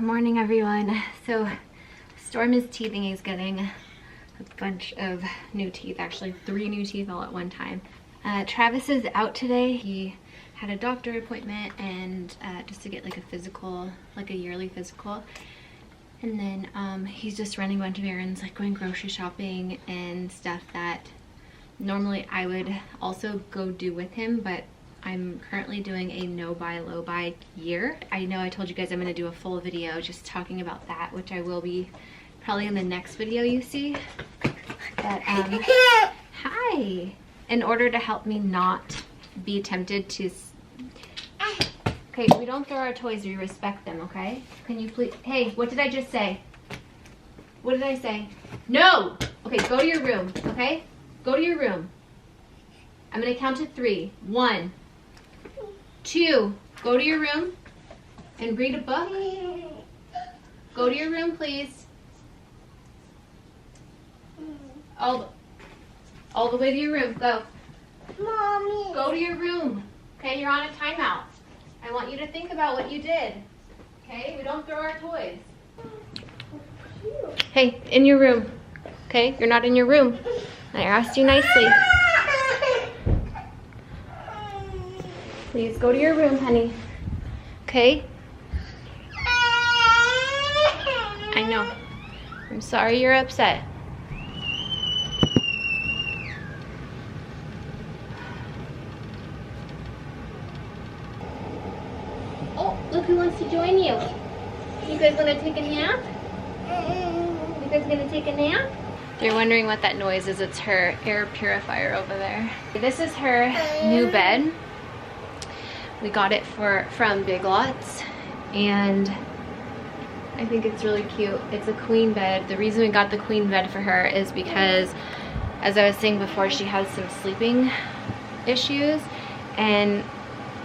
Good morning, everyone. So Storm is teething. He's getting a bunch of new teeth, actually 3 new teeth all at one time. Travis is out today. He had a doctor appointment and just to get like a physical, like a yearly physical. And then he's just running a bunch of errands, like going grocery shopping and stuff that normally I would also go do with him, but I'm currently doing a no buy, low buy year. I know I told you guys I'm gonna do a full video just talking about that, which I will be probably in the next video you see. But hi! In order to help me not be tempted to, okay, we don't throw our toys, we respect them, okay? Can you please, hey, what did I just say? What did I say? No! Okay, go to your room, okay? Go to your room. I'm gonna count to 3. 1, 2, go to your room and read a book. Go to your room, please. All the way to your room, go. Mommy. Go to your room. Okay, you're on a timeout. I want you to think about what you did. Okay, we don't throw our toys. Hey, in your room. Okay, you're not in your room. I asked you nicely. Please go to your room, honey. Okay? I know. I'm sorry you're upset. Oh, look who wants to join you. You guys gonna take a nap? You guys gonna take a nap? If you're wondering what that noise is, it's her air purifier over there. This is her new bed. We got it from Big Lots, and I think it's really cute. It's a queen bed. The reason we got the queen bed for her is because, as I was saying before, she has some sleeping issues, and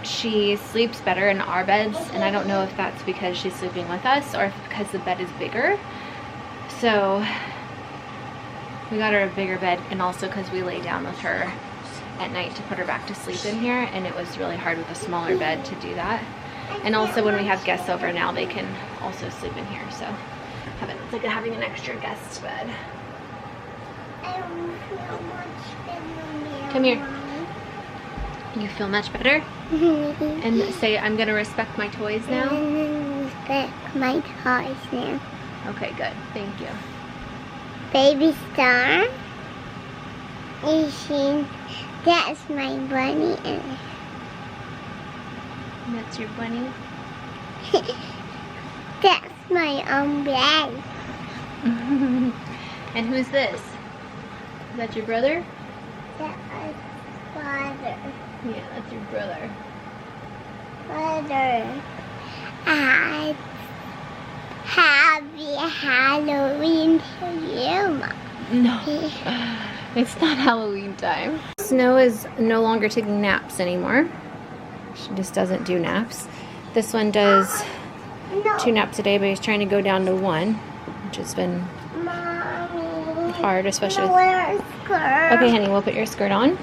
she sleeps better in our beds, and I don't know if that's because she's sleeping with us or if because the bed is bigger. So we got her a bigger bed, and also because we lay down with her at night to put her back to sleep in here, and it was really hard with a smaller bed to do that. And also when we have guests over now, they can also sleep in here, so it's like having an extra guest bed. I don't feel much better. Come here. You feel much better? And say, I'm gonna respect my toys now? Respect my toys now. Okay, good. Thank you. Baby Star. That's my bunny. That's your bunny? That's my bed. And who's this? Is that your brother? That's my father. Yeah, that's your brother. Father. Happy Halloween to you, Mom. No, it's not Halloween time. Snow is no longer taking naps anymore. She just doesn't do naps. This one does 2 naps a day, but he's trying to go down to 1, which has been Mommy, hard, especially with... wear a skirt. Okay, honey, we'll put your skirt on.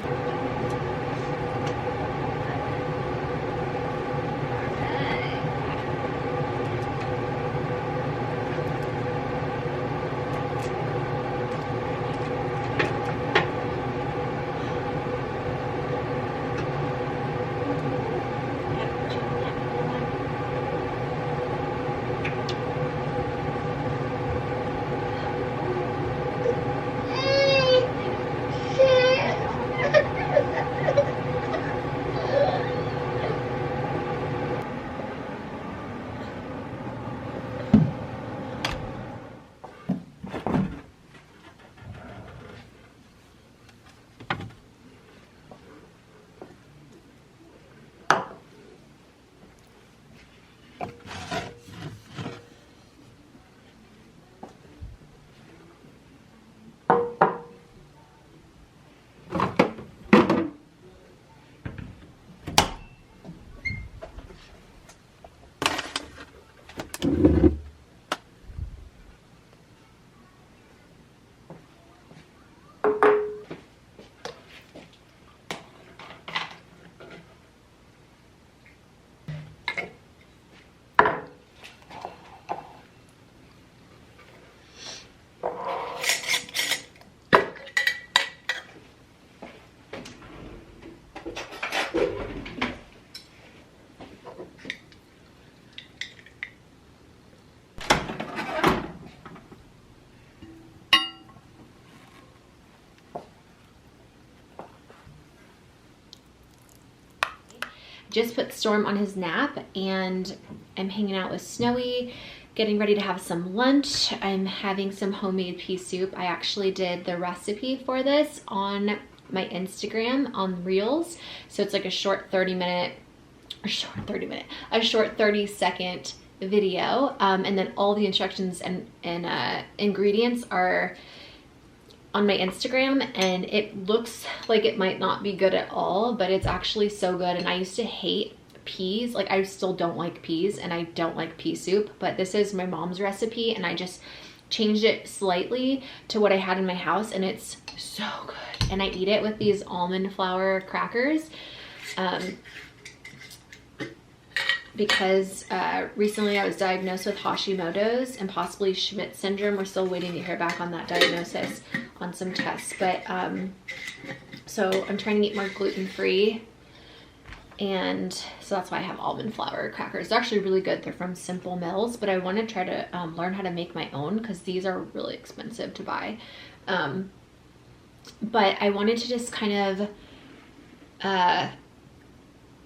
just put Storm on his nap and I'm hanging out with Snowy, getting ready to have some lunch. I'm having some homemade pea soup. I actually did the recipe for this on my Instagram on Reels. So it's like a short 30-second video. And then all the instructions and ingredients are on my Instagram, and it looks like it might not be good at all, but it's actually so good. And I used to hate peas. Like, I still don't like peas, and I don't like pea soup, but this is my mom's recipe and I just changed it slightly to what I had in my house, and it's so good. And I eat it with these almond flour crackers because recently I was diagnosed with Hashimoto's and possibly Schmidt syndrome. We're still waiting to hear back on that diagnosis on some tests, but so I'm trying to eat more gluten-free, and so that's why I have almond flour crackers. They're actually really good. They're from Simple Mills, but I want to try to learn how to make my own because these are really expensive to buy. But I wanted to just kind of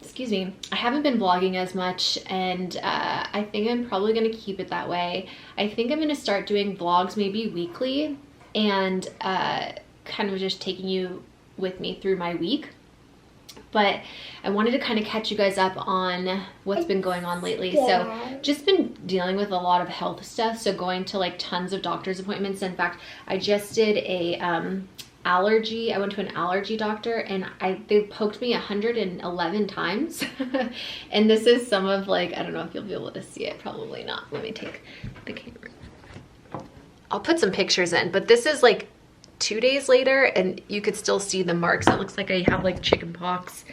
excuse me, I haven't been vlogging as much, and I think I'm probably going to keep it that way. I think I'm going to start doing vlogs maybe weekly and kind of just taking you with me through my week. But I wanted to kind of catch you guys up on what's been going on lately. So just been dealing with a lot of health stuff. So going to like tons of doctor's appointments. In fact, I just did a allergy. I went to an allergy doctor, and they poked me 111 times. And this is some of, like, I don't know if you'll be able to see it, probably not. Let me take the camera. I'll put some pictures in, but this is like 2 days later and you could still see the marks. It looks like I have like chicken pox.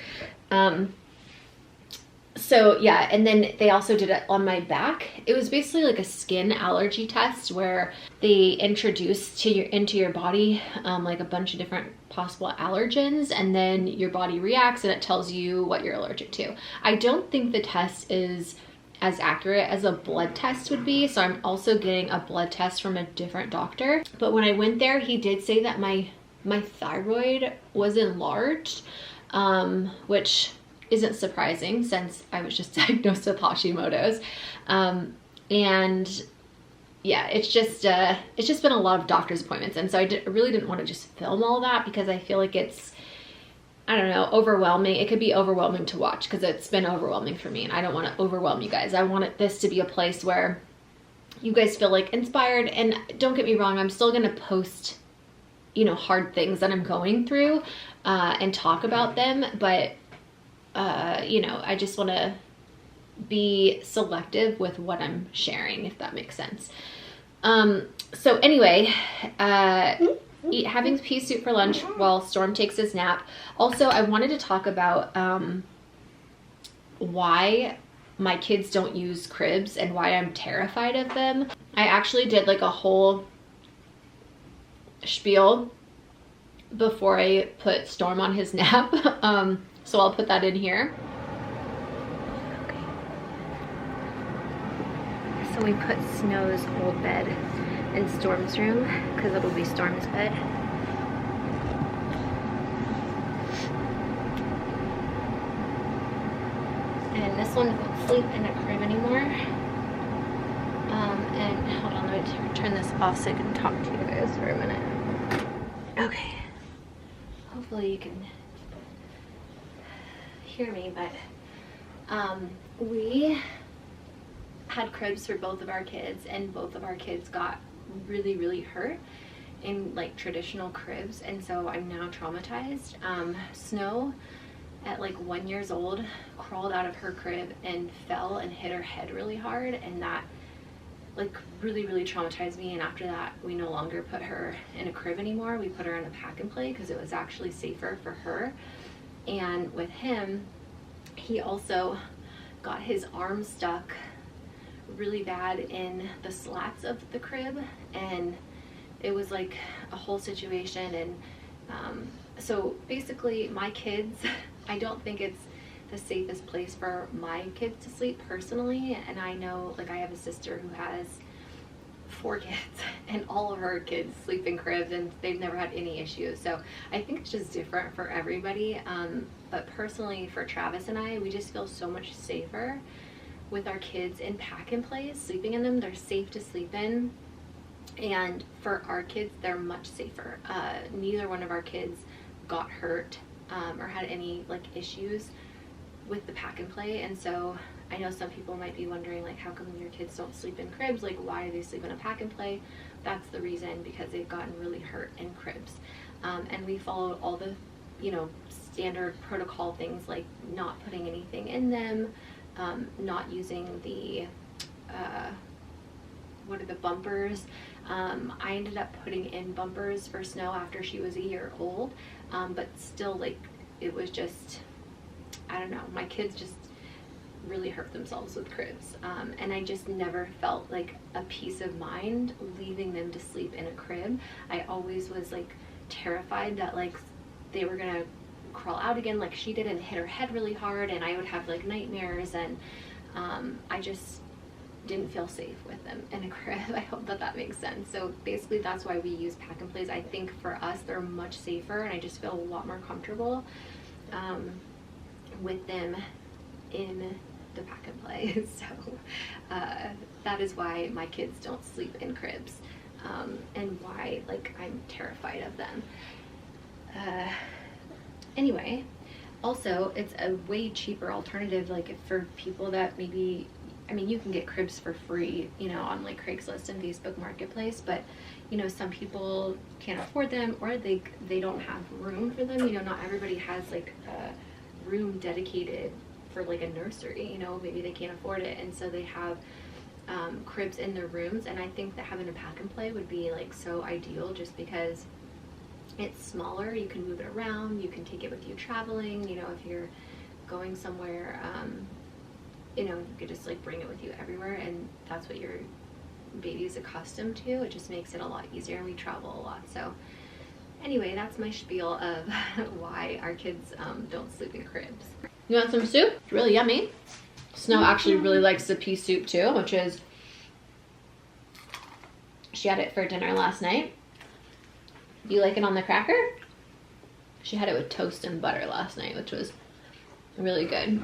So yeah, and then they also did it on my back. It was basically like a skin allergy test where they introduce into your body like a bunch of different possible allergens, and then your body reacts and it tells you what you're allergic to. I don't think the test is as accurate as a blood test would be, so I'm also getting a blood test from a different doctor. But when I went there, he did say that my thyroid was enlarged, which isn't surprising since I was just diagnosed with Hashimoto's. And yeah, it's just been a lot of doctor's appointments, and so I really didn't want to just film all that because I feel like it's, I don't know, overwhelming. It could be overwhelming to watch because it's been overwhelming for me, and I don't want to overwhelm you guys. I want this to be a place where you guys feel like inspired. And don't get me wrong, I'm still gonna post, you know, hard things that I'm going through and talk about them, but you know, I just want to be selective with what I'm sharing, if that makes sense. So anyway, having pea soup for lunch while Storm takes his nap. Also, I wanted to talk about why my kids don't use CRIBS and why I'm terrified of them. I actually did like a whole spiel before I put Storm on his nap. So I'll put that in here. Okay. So we put Snow's old bed in Storm's room because it'll be Storm's bed. And this one won't sleep in a crib anymore. And hold on, let me turn this off so I can talk to you guys for a minute. Okay. Hopefully you can hear me, but we had CRIBS for both of our kids, and both of our kids got really hurt in like traditional CRIBS, and so I'm now traumatized. Snow at like 1 year old crawled out of her crib and fell and hit her head really hard, and that like really traumatized me. And after that, we no longer put her in a crib anymore. We put her in a pack and play because it was actually safer for her. And with him, he also got his arm stuck really bad in the slats of the crib, and it was like a whole situation. And so basically my kids, I don't think it's the safest place for my kids to sleep personally. And I know, like, I have a sister who has 4 kids and all of her kids sleep in cribs and they've never had any issues. So I think it's just different for everybody. But personally for Travis and I, we just feel so much safer with our kids in pack and plays, sleeping in them. They're safe to sleep in. And for our kids, they're much safer. Neither one of our kids got hurt or had any like issues with the pack and play. And so I know some people might be wondering, like, how come your kids don't sleep in cribs? Like, why do they sleep in a pack and play? That's the reason, because they've gotten really hurt in cribs. And we followed all the, you know, standard protocol things, like not putting anything in them, not using the, what are the bumpers? I ended up putting in bumpers for Snow after she was a year old, but still, like, it was just, I don't know, my kids just really hurt themselves with cribs, and I just never felt like a peace of mind leaving them to sleep in a crib. I always was like terrified that like they were gonna crawl out again like she did and hit her head really hard, and I would have like nightmares, and I just didn't feel safe with them in a crib. I hope that that makes sense. So basically that's why we use pack and plays. I think for us they're much safer, and I just feel a lot more comfortable with them in the pack and play. So that is why my kids don't sleep in cribs, and why like I'm terrified of them. Anyway, also it's a way cheaper alternative, like for people that maybe, I mean, you can get cribs for free, you know, on like Craigslist and Facebook Marketplace, but you know, some people can't afford them, or they don't have room for them. You know, not everybody has like a room dedicated for like a nursery, you know, maybe they can't afford it, and so they have cribs in their rooms. And I think that having a pack and play would be like so ideal, just because it's smaller, you can move it around, you can take it with you traveling, you know, if you're going somewhere, you know, you could just like bring it with you everywhere, and that's what your baby is accustomed to. It just makes it a lot easier, and we travel a lot. So anyway, that's my spiel of why our kids don't sleep in cribs. You want some soup? It's really yummy. Snow actually really likes the pea soup too, which is, she had it for dinner last night. You like it on the cracker? She had it with toast and butter last night, which was really good.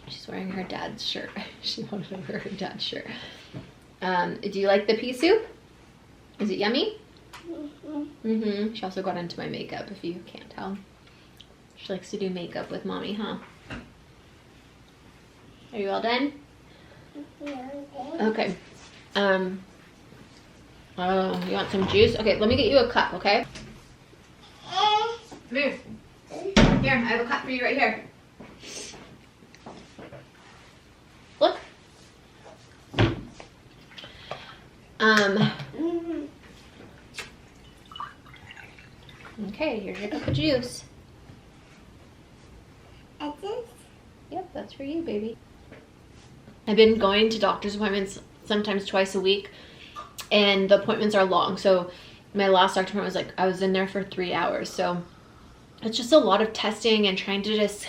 She's wearing her dad's shirt. She wanted to wear her dad's shirt. Do you like the pea soup? Is it yummy? Mm-hmm. She also got into my makeup, if you can't tell. She likes to do makeup with mommy, huh? Are you all done? Okay. You want some juice? Okay, let me get you a cup, okay? Come here. Here, I have a cup for you right here. Look. Okay, here's your cup of juice. Yep, that's for you, baby. I've been going to doctor's appointments sometimes twice a week, and the appointments are long. So my last doctor appointment was like, I was in there for 3 hours. So it's just a lot of testing and trying to just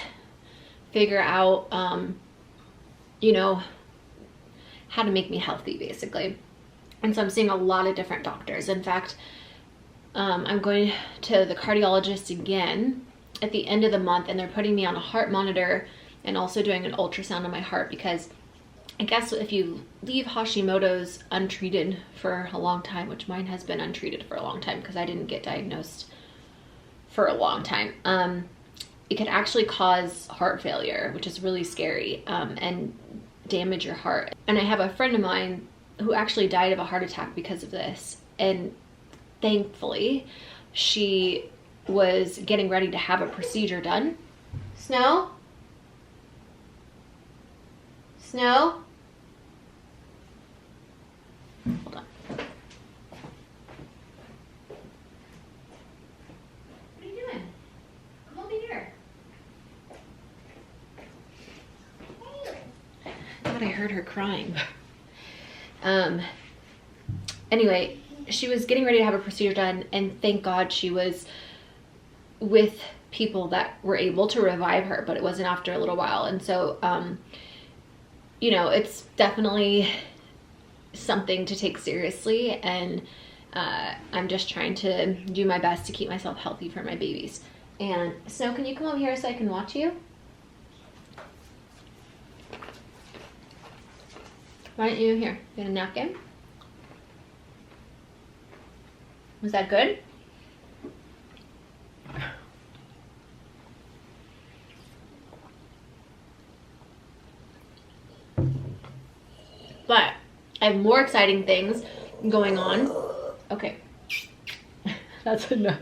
figure out, you know, how to make me healthy, basically. And so I'm seeing a lot of different doctors. In fact, I'm going to the cardiologist again at the end of the month, and they're putting me on a heart monitor and also doing an ultrasound on my heart, because I guess if you leave Hashimoto's untreated for a long time, which mine has been untreated for a long time because I didn't get diagnosed for a long time, it could actually cause heart failure, which is really scary, and damage your heart. And I have a friend of mine who actually died of a heart attack because of this, and thankfully she was getting ready to have a procedure done. Snow? Snow? Hold on. What are you doing? Come over here. I thought I heard her crying. Anyway, she was getting ready to have a procedure done, and thank God she was with people that were able to revive her, but it wasn't after a little while. And so, you know, it's definitely something to take seriously, and I'm just trying to do my best to keep myself healthy for my babies. And Snow, can you come over here so I can watch you? Why don't you, here, get a napkin? Was that good? But I have more exciting things going on. Okay, that's enough.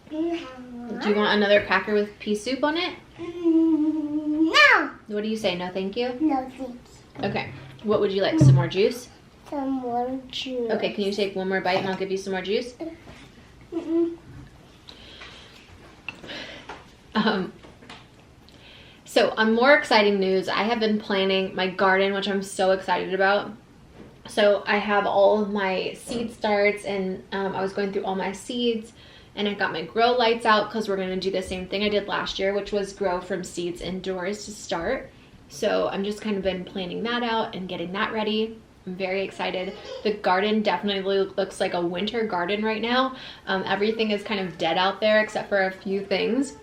Do you want another cracker with pea soup on it? No. What do you say? No, thank you? No, thanks. Okay, what would you like? Some more juice? Some more juice. Okay, can you take one more bite and I'll give you some more juice? So on more exciting news, I have been planning my garden, which I'm so excited about. So I have all of my seed starts, and I was going through all my seeds, and I got my grow lights out because we're going to do the same thing I did last year, which was grow from seeds indoors to start. So I'm just kind of been planning that out and getting that ready. I'm very excited. The garden definitely looks like a winter garden right now. Everything is kind of dead out there except for a few things.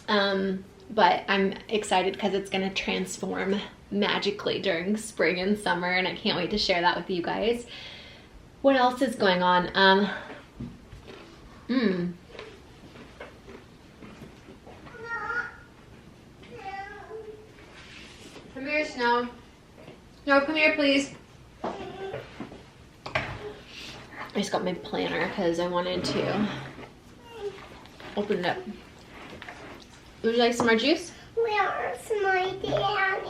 But I'm excited because it's going to transform magically during spring and summer, and I can't wait to share that with you guys. What else is going on? Come here, Snow. No, come here, please. I just got my planner because I wanted to open it up. Would you like some more juice? Where's my daddy?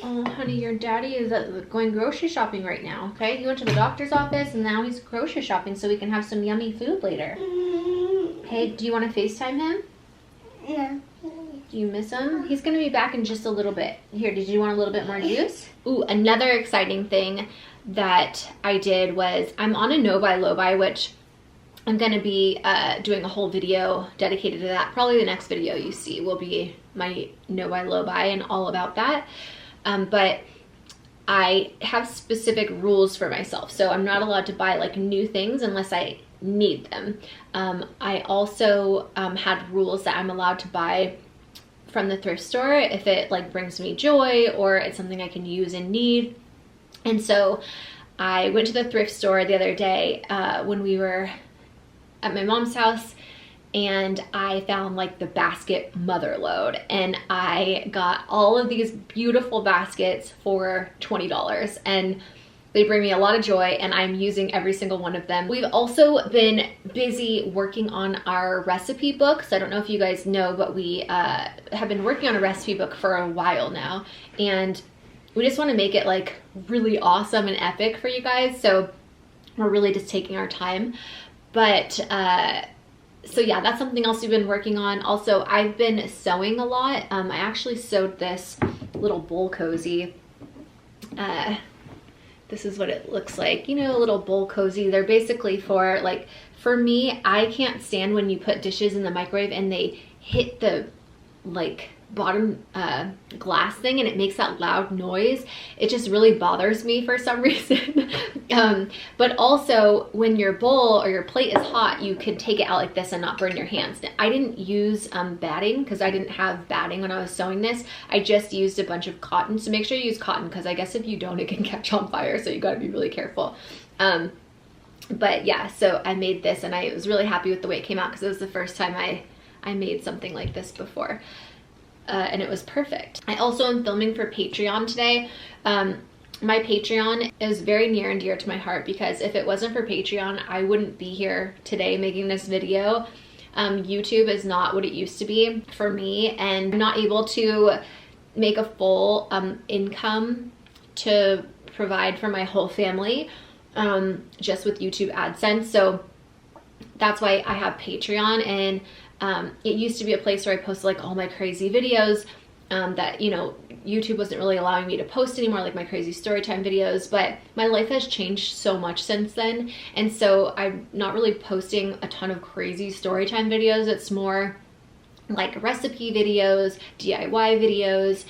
Oh, honey, your daddy is going grocery shopping right now, okay? He went to the doctor's office and now he's grocery shopping so we can have some yummy food later. Hey, do you want to FaceTime him? No. Do you miss him? He's going to be back in just a little bit. Here, did you want a little bit more juice? Ooh, another exciting thing that I did was I'm on a no buy, low buy, which I'm going to be doing a whole video dedicated to that. Probably the next video you see will be my no buy, low buy and all about that. But I have specific rules for myself. So I'm not allowed to buy like new things unless I need them. I also had rules that I'm allowed to buy from the thrift store if it like brings me joy or it's something I can use and need. And so I went to the thrift store the other day when we were at my mom's house, and I found like the basket mother load, and I got all of these beautiful baskets for $20, and they bring me a lot of joy, and I'm using every single one of them. We've also been busy working on our recipe books. I don't know if you guys know, but we have been working on a recipe book for a while now, and we just want to make it like really awesome and epic for you guys. So we're really just taking our time. But so yeah, that's something else we've been working on. Also, I've been sewing a lot. I actually sewed this little bowl cozy. This is what it looks like, you know, a little bowl cozy. They're basically for like, for me, I can't stand when you put dishes in the microwave and they hit the like bottom glass thing and it makes that loud noise. It just really bothers me for some reason. But also when your bowl or your plate is hot, you can take it out like this and not burn your hands. I didn't use batting because I didn't have batting when I was sewing this. I just used a bunch of cotton. So make sure you use cotton because I guess if you don't, it can catch on fire. So you got to be really careful. But yeah, so I made this and I was really happy with the way it came out because it was the first time I made something like this before. And it was perfect. I also am filming for Patreon today. My Patreon is very near and dear to my heart because if it wasn't for Patreon, I wouldn't be here today making this video. YouTube is not what it used to be for me, and I'm not able to make a full income to provide for my whole family just with YouTube AdSense. So that's why I have Patreon, and it used to be a place where I posted like all my crazy videos that, you know, YouTube wasn't really allowing me to post anymore, like my crazy storytime videos, but my life has changed so much since then. And so I'm not really posting a ton of crazy storytime videos. It's more like recipe videos, DIY videos,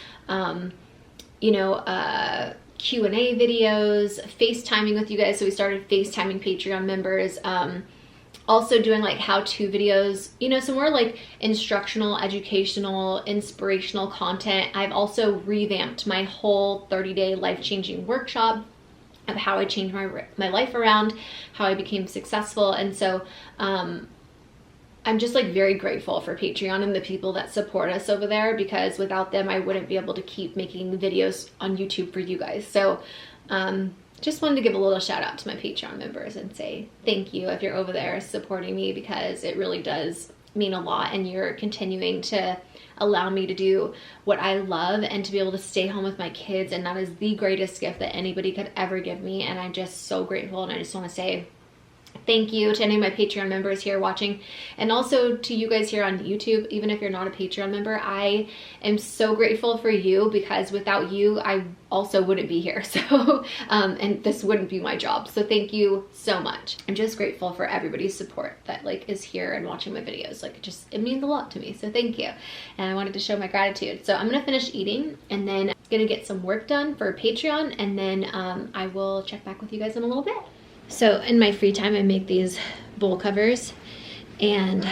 you know, Q&A videos, FaceTiming with you guys. So we started FaceTiming Patreon members. Also doing like how-to videos, you know, some more like instructional, educational, inspirational content. I've also revamped my whole 30-day life-changing workshop of how I changed my life around, how I became successful. And so I'm just like very grateful for Patreon and the people that support us over there, because without them I wouldn't be able to keep making videos on YouTube for you guys. So just wanted to give a little shout out to my Patreon members and say thank you if you're over there supporting me, because it really does mean a lot, and you're continuing to allow me to do what I love and to be able to stay home with my kids, and that is the greatest gift that anybody could ever give me, and I'm just so grateful. And I just want to say thank you to any of my Patreon members here watching, and also to you guys here on YouTube. Even if you're not a Patreon member, I am so grateful for you, because without you I also wouldn't be here. So and this wouldn't be my job. So thank you so much. I'm just grateful for everybody's support that like is here and watching my videos. Like it means a lot to me, so thank you. And I wanted to show my gratitude. So I'm gonna finish eating and then gonna get some work done for Patreon, and then I will check back with you guys in a little bit. So in my free time, I make these bowl covers and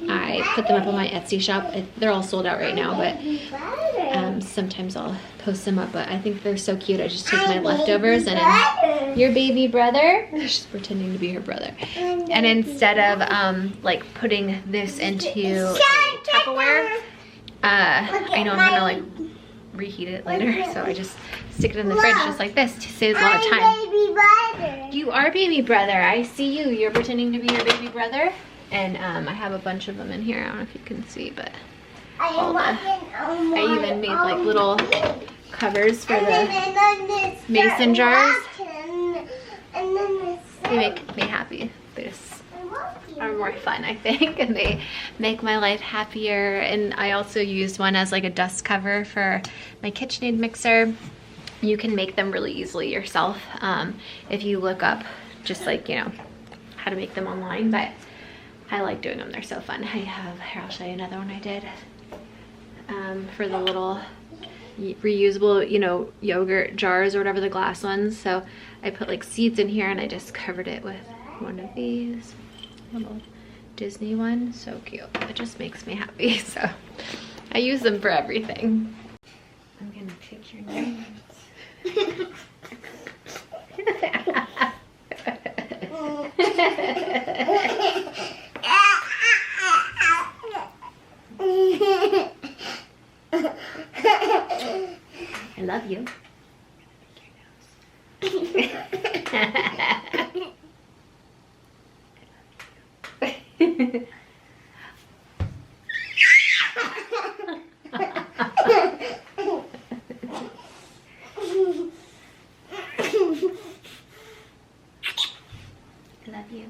I put them up on my Etsy shop. They're all sold out right now, but sometimes I'll post them up. But I think they're so cute. I just take my leftovers and your baby brother, she's pretending to be her brother. And instead of like putting this into a Tupperware, I know I'm gonna like reheat it later, so I just stick it in the fridge just like this to save a lot of time. Baby brother. You are baby brother. I see you. You're pretending to be your baby brother. And I have a bunch of them in here. I don't know if you can see, but I even made like little covers for the mason jars. They make me happy. They just are more fun, I think, and they make my life happier. And I also used one as like a dust cover for my KitchenAid mixer. You can make them really easily yourself if you look up just like, you know, how to make them online, but I like doing them. They're so fun. I have, here, I'll show you another one I did for the little reusable, you know, yogurt jars or whatever, the glass ones. So I put like seeds in here and I just covered it with one of these, little Disney one. So cute. It just makes me happy. So I use them for everything. I'm gonna pick your name. I love you. I love you.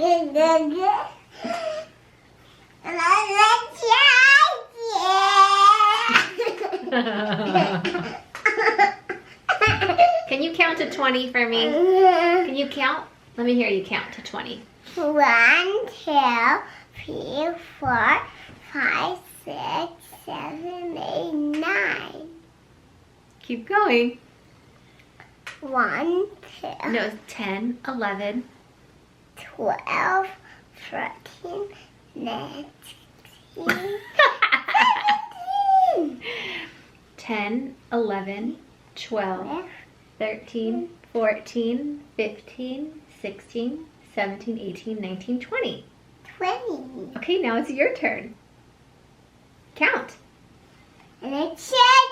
And then Can you count to 20 for me? Can you count? Let me hear you count to 20. 1, 2, 3, 4, 5, 6, 7, 8, 9. Keep going. 1, 2, No, 10, 11. 12, 13, 19, 10, 11, 12, 13, 14, 15, 16, 17, 18, 19, 20. 20. Okay, now it's your turn. Count. And it's I'm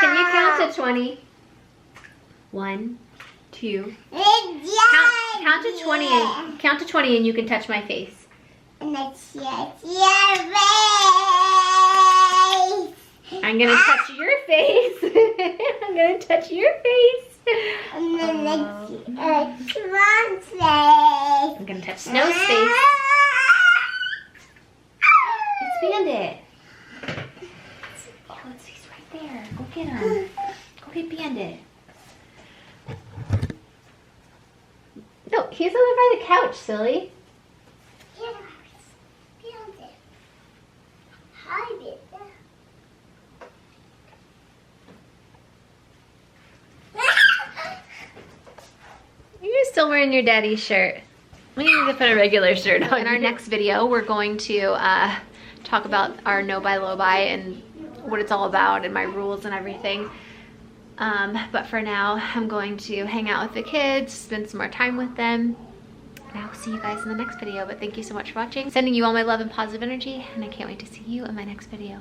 Can you count to 20? 1, 2. Count to 20. Count to 20 and you can touch my face. And it's I'm gonna touch your face. I'm gonna touch your face. And then it's Swan's face. I'm gonna touch Snow's face. It's Bandit. Oh, he's right there. Go get him. Go get Bandit. He's over by the couch, silly. You're still wearing your daddy's shirt. We need to put a regular shirt on. In our next video, we're going to talk about our no buy, low buy and what it's all about and my rules and everything. But for now, I'm going to hang out with the kids, spend some more time with them. And I will see you guys in the next video. But thank you so much for watching. Sending you all my love and positive energy. And I can't wait to see you in my next video.